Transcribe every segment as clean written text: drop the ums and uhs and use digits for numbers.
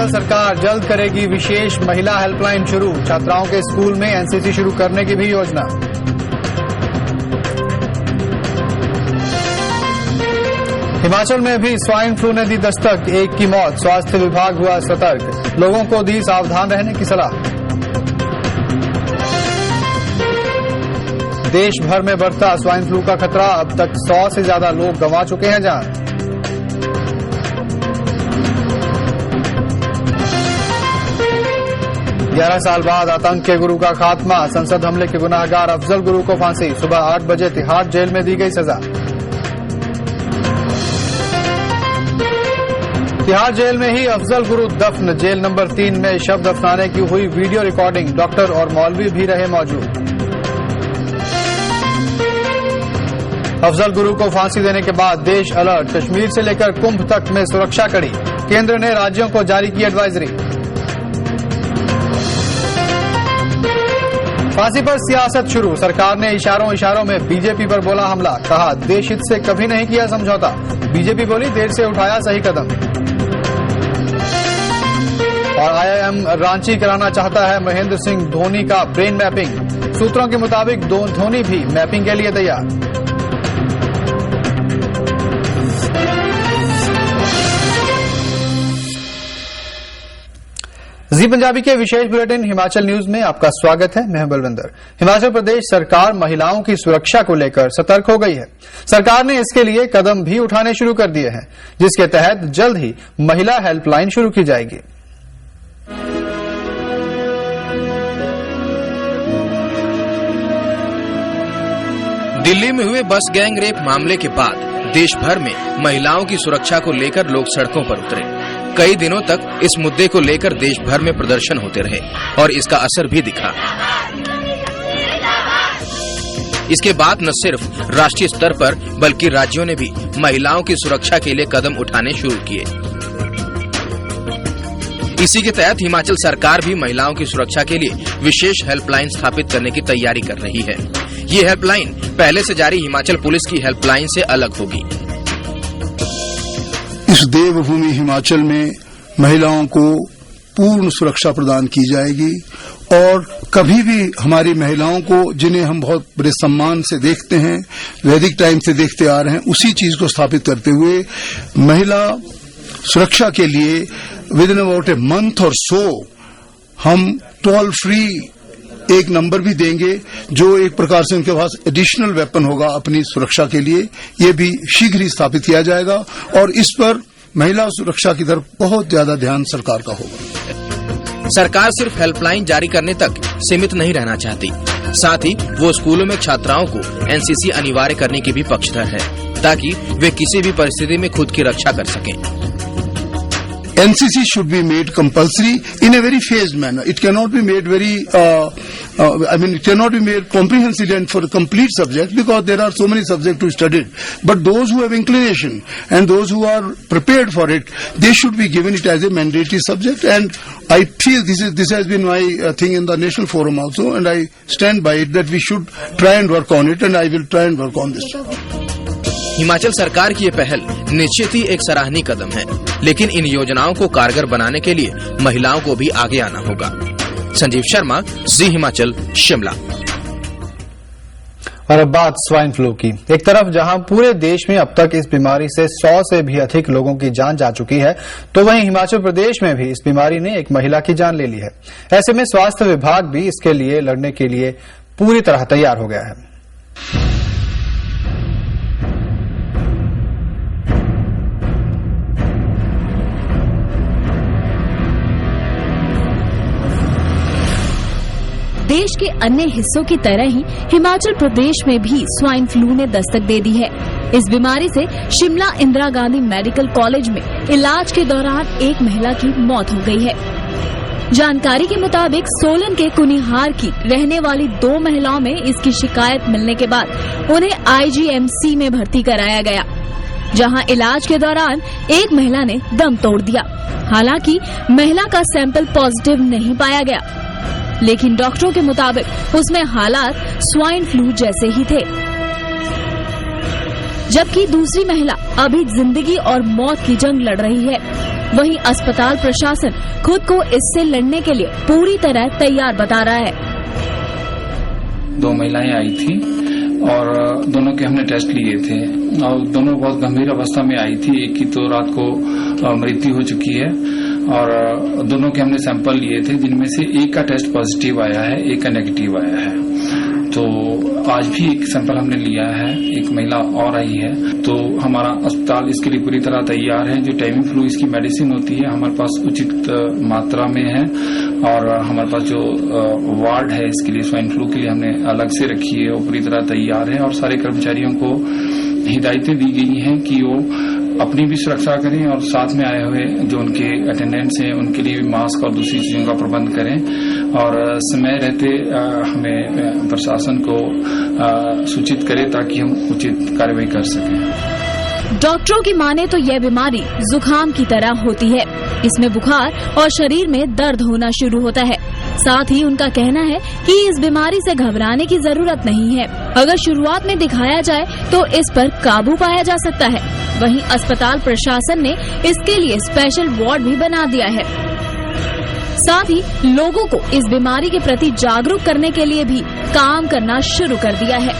हिमाचल सरकार जल्द करेगी विशेष महिला हेल्पलाइन शुरू। छात्राओं के स्कूल में एनसीसी शुरू करने की भी योजना। हिमाचल में भी स्वाइन फ्लू ने दी दस्तक, एक की मौत। स्वास्थ्य विभाग हुआ सतर्क, लोगों को दी सावधान रहने की सलाह। देश भर में बढ़ता स्वाइन फ्लू का खतरा, अब तक 100 से ज्यादा लोग गंवा चुके हैं जान। ग्यारह साल बाद आतंक के गुरु का खात्मा, संसद हमले के गुनाहगार अफजल गुरु को फांसी। सुबह 8 बजे तिहाड़ जेल में दी गई सजा। तिहाड़ जेल में ही अफजल गुरु दफन, जेल नंबर 3 में शव दफनाने की हुई वीडियो रिकॉर्डिंग। डॉक्टर और मौलवी भी रहे मौजूद। अफजल गुरु को फांसी देने के बाद देश अलर्ट, कश्मीर से लेकर कुंभ तक में सुरक्षा कड़ी। केंद्र ने राज्यों को जारी की एडवाइजरी। फांसी पर सियासत शुरू, सरकार ने इशारों में बीजेपी पर बोला हमला। कहा देश हित से कभी नहीं किया समझौता। बीजेपी बोली देर से उठाया सही कदम। और आईआईएम रांची कराना चाहता है महेंद्र सिंह धोनी का ब्रेन मैपिंग। सूत्रों के मुताबिक धोनी भी मैपिंग के लिए तैयार। जी पंजाबी के विशेष बुलेटिन हिमाचल न्यूज में आपका स्वागत है। मैं हूं बलविंदर। हिमाचल प्रदेश सरकार महिलाओं की सुरक्षा को लेकर सतर्क हो गई है। सरकार ने इसके लिए कदम भी उठाने शुरू कर दिए हैं, जिसके तहत जल्द ही महिला हेल्पलाइन शुरू की जाएगी। दिल्ली में हुए बस गैंग रेप मामले के बाद देश भर में महिलाओं की सुरक्षा को लेकर लोग सड़कों पर उतरे। कई दिनों तक इस मुद्दे को लेकर देश भर में प्रदर्शन होते रहे और इसका असर भी दिखा। इसके बाद न सिर्फ राष्ट्रीय स्तर पर बल्कि राज्यों ने भी महिलाओं की सुरक्षा के लिए कदम उठाने शुरू किए। इसी के तहत हिमाचल सरकार भी महिलाओं की सुरक्षा के लिए विशेष हेल्पलाइन स्थापित करने की तैयारी कर रही है। ये हेल्पलाइन पहले से जारी हिमाचल पुलिस की हेल्पलाइन से अलग होगी। इस देवभूमि हिमाचल में महिलाओं को पूर्ण सुरक्षा प्रदान की जाएगी और कभी भी हमारी महिलाओं को, जिन्हें हम बहुत बड़े सम्मान से देखते हैं, वैदिक टाइम से देखते आ रहे हैं, उसी चीज को स्थापित करते हुए महिला सुरक्षा के लिए with in about a month और सो हम टोल फ्री एक नंबर भी देंगे, जो एक प्रकार से उनके पास एडिशनल वेपन होगा अपनी सुरक्षा के लिए। ये भी शीघ्र ही स्थापित किया जाएगा और इस पर महिला सुरक्षा की तरफ बहुत ज्यादा ध्यान सरकार का होगा। सरकार सिर्फ हेल्पलाइन जारी करने तक सीमित नहीं रहना चाहती, साथ ही वो स्कूलों में छात्राओं को एनसीसी अनिवार्य करने की भी पक्षधर है, ताकि वे किसी भी परिस्थिति में खुद की रक्षा कर सकें। NCC should be made compulsory in a very phased manner. It cannot be made it cannot be made comprehensively and for a complete subject, because there are so many subjects to study. But those who have inclination and those who are prepared for it, they should be given it as a mandatory subject. And I feel this has been my thing in the national forum also, and I stand by it that we should try and work on it, and I will try and work on this. Himachal सरकार की ये पहल निश्चित ही एक सराहनीय कदम है, लेकिन इन योजनाओं को कारगर बनाने के लिए महिलाओं को भी आगे आना होगा। संजीव शर्मा, जी हिमाचल, शिमला। और अब बात स्वाइन फ्लू की। एक तरफ जहां पूरे देश में अब तक इस बीमारी से 100 से भी अधिक लोगों की जान जा चुकी है, तो वहीं हिमाचल प्रदेश में भी इस बीमारी ने एक महिला की जान ले ली है। ऐसे में स्वास्थ्य विभाग भी इसके लिए लड़ने के लिए पूरी तरह तैयार हो गया है। देश के अन्य हिस्सों की तरह ही हिमाचल प्रदेश में भी स्वाइन फ्लू ने दस्तक दे दी है। इस बीमारी से शिमला इंदिरा गांधी मेडिकल कॉलेज में इलाज के दौरान एक महिला की मौत हो गई है। जानकारी के मुताबिक सोलन के कुनिहार की रहने वाली 2 महिलाओं में इसकी शिकायत मिलने के बाद उन्हें आईजीएमसी में भर्ती कराया गया, जहां इलाज के दौरान एक महिला ने दम तोड़ दिया। हालांकि महिला का सैंपल पॉजिटिव नहीं पाया गया, लेकिन डॉक्टरों के मुताबिक उसमें हालात स्वाइन फ्लू जैसे ही थे। जबकि दूसरी महिला अभी जिंदगी और मौत की जंग लड़ रही है। वहीं अस्पताल प्रशासन खुद को इससे लड़ने के लिए पूरी तरह तैयार बता रहा है। 2 महिलाएं आई थी और दोनों के हमने टेस्ट लिए थे और दोनों बहुत गंभीर अवस्था में आई थी। एक की तो रात को मृत्यु हो चुकी है और दोनों के हमने सैंपल लिए थे, जिनमें से एक का टेस्ट पॉजिटिव आया है, एक का नेगेटिव आया है। तो आज भी एक सैंपल हमने लिया है, एक महिला और आई है। तो हमारा अस्पताल इसके लिए पूरी तरह तैयार है। जो टाइमी फ्लू इसकी मेडिसिन होती है हमारे पास उचित मात्रा में है और हमारे पास जो वार्ड है इसके लिए स्वाइन फ्लू के लिए हमने अलग से रखी है, वो पूरी तरह तैयार है। और सारे कर्मचारियों को हिदायतें दी गई हैं कि वो अपनी भी सुरक्षा करें और साथ में आए हुए जो उनके अटेंडेंट्स हैं उनके लिए भी मास्क और दूसरी चीजों का प्रबंध करें और समय रहते हमें प्रशासन को सूचित करें ताकि हम उचित कार्रवाई कर सकें। डॉक्टरों की माने तो यह बीमारी जुकाम की तरह होती है। इसमें बुखार और शरीर में दर्द होना शुरू होता है। साथ ही उनका कहना है कि इस बीमारी से घबराने की जरूरत नहीं है। अगर शुरुआत में दिखाया जाए तो इस पर काबू पाया जा सकता है। वहीं अस्पताल प्रशासन ने इसके लिए स्पेशल वार्ड भी बना दिया है। साथ ही लोगों को इस बीमारी के प्रति जागरूक करने के लिए भी काम करना शुरू कर दिया है।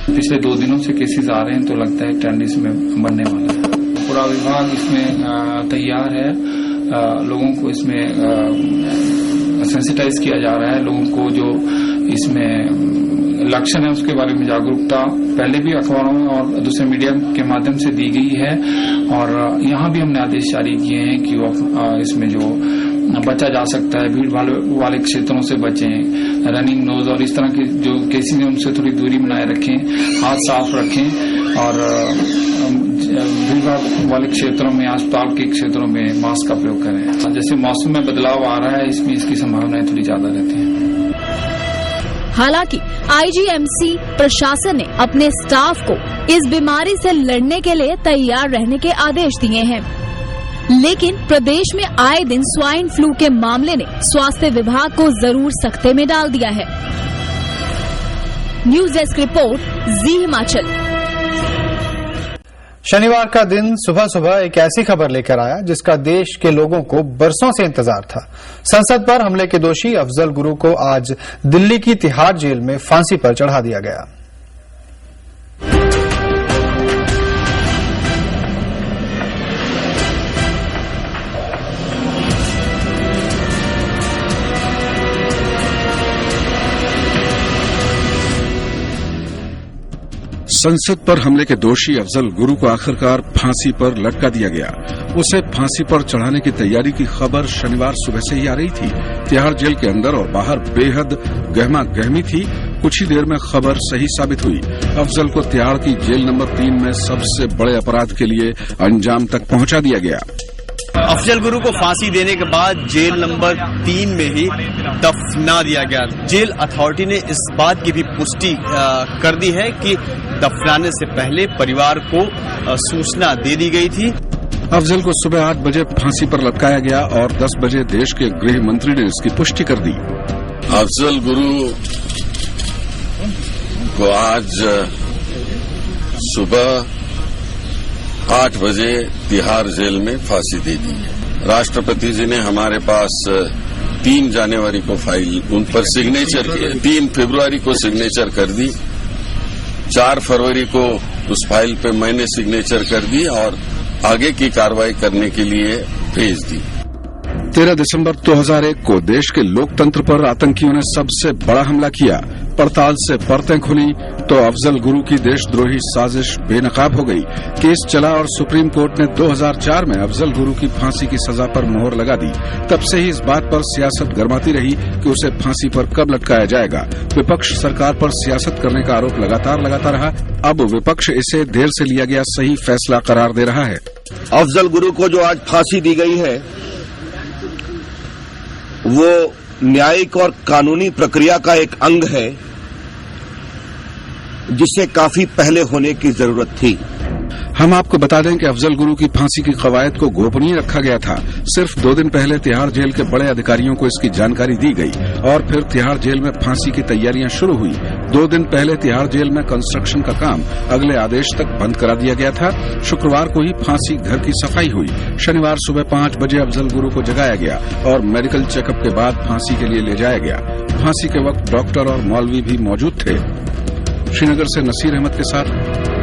पिछले 2 दिनों से केसेस आ रहे हैं तो लगता है ट्रेंड इसमें बनने वाला है। पूरा विभाग इसमें तैयार है। लोगों को इसमें सेंसिटाइज किया जा रहा है। लोगों को जो इसमें लक्षण है उसके बारे में जागरूकता पहले भी अखबारों में और दूसरे मीडिया के माध्यम से दी गई है और यहाँ भी हमने आदेश जारी किए हैं कि वो इसमें जो बचा जा सकता है, भीड़ भाड़ वाले क्षेत्रों से बचें, रनिंग नोज और इस तरह के जो केसेस हैं उनसे थोड़ी दूरी बनाए रखें, हाथ साफ रखें और भीड़ भाड़ वाले क्षेत्रों में, अस्पताल के क्षेत्रों में मास्क का प्रयोग करें। जैसे मौसम में बदलाव आ रहा है इसमें इसकी संभावनाएं थोड़ी ज्यादा रहती हैं। हालांकि आईजीएमसी प्रशासन ने अपने स्टाफ को इस बीमारी से लड़ने के लिए तैयार रहने के आदेश दिए हैं। लेकिन प्रदेश में आए दिन स्वाइन फ्लू के मामले ने स्वास्थ्य विभाग को जरूर सख्ते में डाल दिया है। न्यूज डेस्क रिपोर्ट, जी हिमाचल। शनिवार का दिन सुबह सुबह एक ऐसी खबर लेकर आया जिसका देश के लोगों को बरसों से इंतजार था। संसद पर हमले के दोषी अफजल गुरु को आज दिल्ली की तिहाड़ जेल में फांसी पर चढ़ा दिया गया। संसद पर हमले के दोषी अफजल गुरु को आखिरकार फांसी पर लटका दिया गया। उसे फांसी पर चढ़ाने की तैयारी की खबर शनिवार सुबह से ही आ रही थी। तिहाड़ जेल के अंदर और बाहर बेहद गहमा गहमी थी। कुछ ही देर में खबर सही साबित हुई। अफजल को तिहाड़ की जेल नंबर 3 में सबसे बड़े अपराध के लिए अंजाम तक पहुंचा दिया गया। अफजल गुरु को फांसी देने के बाद जेल नंबर 3 में ही दफना दिया गया। जेल अथॉरिटी ने इस बात की भी पुष्टि कर दी है कि दफनाने से पहले परिवार को सूचना दे दी गई थी। अफजल को सुबह 8 बजे फांसी पर लटकाया गया और 10 बजे देश के गृह मंत्री ने इसकी पुष्टि कर दी। अफजल गुरु को आज सुबह 8 बजे तिहाड़ जेल में फांसी दे दी है। राष्ट्रपति जी ने हमारे पास 3 जनवरी को फाइल उन पर सिग्नेचर किया, 3 फरवरी को सिग्नेचर कर दी, 4 फरवरी को उस फाइल पे मैंने सिग्नेचर कर दी और आगे की कार्रवाई करने के लिए भेज दी। 13 दिसंबर 2001 को देश के लोकतंत्र पर आतंकियों ने सबसे बड़ा हमला किया। पड़ताल से परतें खुली तो अफजल गुरु की देशद्रोही साजिश बेनकाब हो गई। केस चला और सुप्रीम कोर्ट ने 2004 में अफजल गुरु की फांसी की सजा पर मोहर लगा दी। तब से ही इस बात पर सियासत गरमाती रही कि उसे फांसी पर कब लटकाया जाएगा। विपक्ष सरकार पर सियासत करने का आरोप लगातार लगाता रहा। अब विपक्ष इसे देर से लिया गया सही फैसला करार दे रहा है। अफजल गुरु को जो आज फांसी दी गई है वो न्यायिक और कानूनी प्रक्रिया का एक अंग है जिसे काफी पहले होने की जरूरत थी। हम आपको बता दें कि अफजल गुरु की फांसी की कवायद को गोपनीय रखा गया था। सिर्फ 2 दिन पहले तिहाड़ जेल के बड़े अधिकारियों को इसकी जानकारी दी गई और फिर तिहाड़ जेल में फांसी की तैयारियां शुरू हुई। 2 दिन पहले तिहाड़ जेल में कंस्ट्रक्शन का काम अगले आदेश तक बंद करा दिया गया था। शुक्रवार को ही फांसी घर की सफाई हुई। शनिवार सुबह 5 बजे अफजल गुरु को जगाया गया और मेडिकल चेकअप के बाद फांसी के लिए ले जाया गया। फांसी के वक्त डॉक्टर और मौलवी भी मौजूद थे। श्रीनगर से नसीर अहमद के साथ